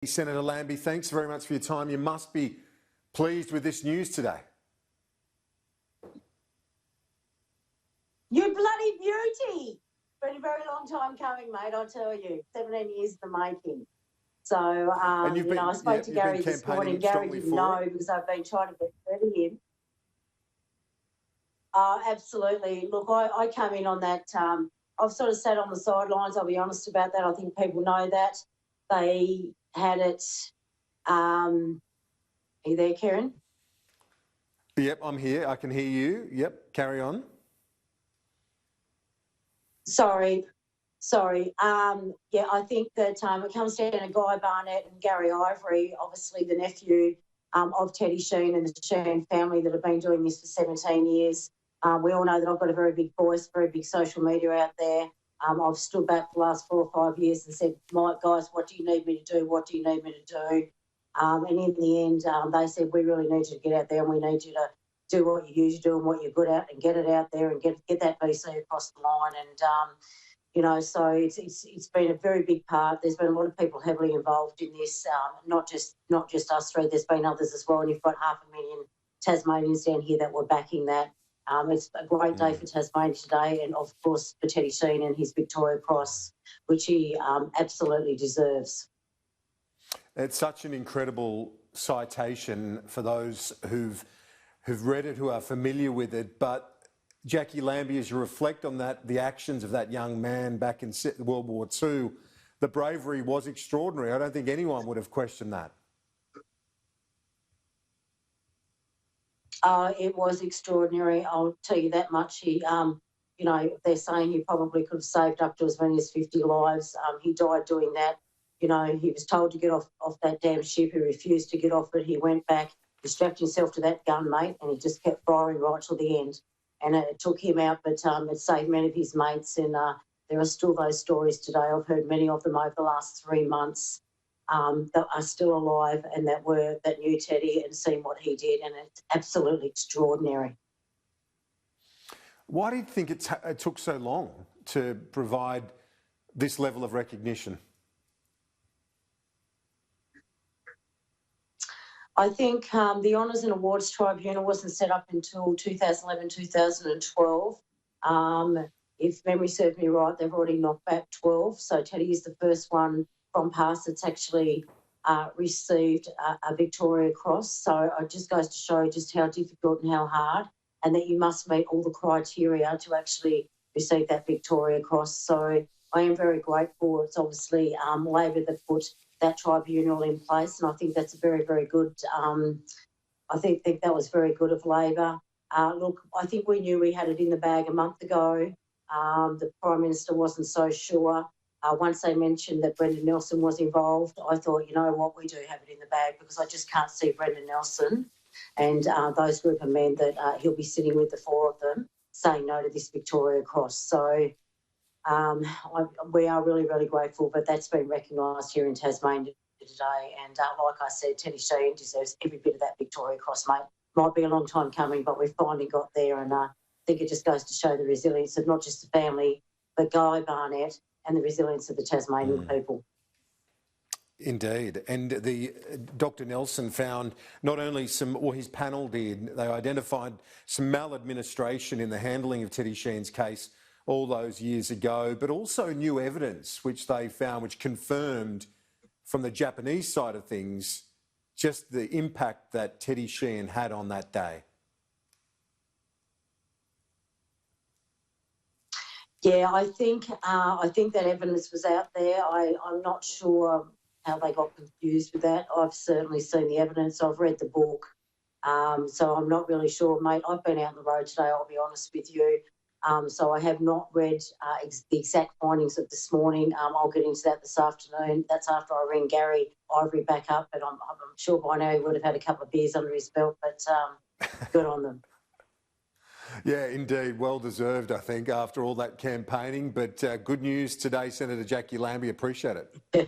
Senator Lambie, thanks very much for your time. You must be pleased with this news today. You bloody beauty! Been a very long time coming, mate, I tell you. 17 years in the making. So, I spoke to Gary this morning. Gary didn't know because I've been trying to get through to him. Absolutely. Look, I came in on that. I've sort of sat on the sidelines, I'll be honest about that. I think people know that. They had it. Are you there, Kieran? Yep, I'm here. I can hear you. Yep, carry on. Sorry. I think that it comes down to Guy Barnett and Gary Ivory, obviously the nephew of Teddy Sheean and the Sheean family that have been doing this for 17 years. We all know that I've got a very big voice, very big social media out there. I've stood back for the last 4 or 5 years and said, guys, what do you need me to do? What do you need me to do? And in the end, they said, we really need you to get out there and we need you to do what you usually do and what you're good at and get it out there and get that VC across the line. And, so it's been a very big part. There's been a lot of people heavily involved in this, not just us three. There's been others as well. And you've got 500,000 Tasmanians down here that were backing that. It's a great day for Tasmania today and, of course, for Teddy Sheean and his Victoria Cross, which he absolutely deserves. It's such an incredible citation for those who've read it, who are familiar with it. But, Jacqui Lambie, as you reflect on that, the actions of that young man back in World War II, the bravery was extraordinary. I don't think anyone would have questioned that. It was extraordinary, I'll tell you that much. He, they're saying he probably could have saved up to as many as 50 lives. He died doing that. He was told to get off that damn ship. He refused to get off it. He went back, he strapped himself to that gun, mate, and he just kept firing right till the end. And it took him out, but it saved many of his mates. And there are still those stories today. I've heard many of them over the last 3 months. That are still alive and that knew Teddy and seen what he did, and it's absolutely extraordinary. Why do you think it took so long to provide this level of recognition? I think the Honours and Awards Tribunal wasn't set up until 2011, 2012. If memory serves me right, they've already knocked back 12. So Teddy is the first one from past that's actually received a Victoria Cross. So it just goes to show just how difficult and how hard, and that you must meet all the criteria to actually receive that Victoria Cross. So I am very grateful. It's obviously Labor that put that tribunal in place, and I think that's a very, very good. I think that was very good of Labor. Look, I think we knew we had it in the bag a month ago. The Prime Minister wasn't so sure. Once they mentioned that Brendan Nelson was involved, I thought, you know what, we do have it in the bag, because I just can't see Brendan Nelson and those group of men that he'll be sitting with, the 4 of them, saying no to this Victoria Cross. So we are really, really grateful, but that's been recognised here in Tasmania today. And like I said, Teddy Sheean deserves every bit of that Victoria Cross, mate. Might be a long time coming, but we've finally got there, and I think it just goes to show the resilience of not just the family, but Guy Barnett, and the resilience of the Tasmanian people. Indeed. And the Dr Nelson found not only his panel did, they identified some maladministration in the handling of Teddy Sheean's case all those years ago, but also new evidence which they found, which confirmed from the Japanese side of things just the impact that Teddy Sheean had on that day. Yeah, I think that evidence was out there. I'm not sure how they got confused with that. I've certainly seen the evidence. I've read the book. So I'm not really sure, mate. I've been out on the road today, I'll be honest with you. So I have not read the exact findings of this morning. I'll get into that this afternoon. That's after I ring Gary Ivory back up, but I'm sure by now he would have had a couple of beers under his belt, but good on them. Yeah, indeed. Well deserved, I think, after all that campaigning. But good news today, Senator Jacqui Lambie. Appreciate it. Yeah.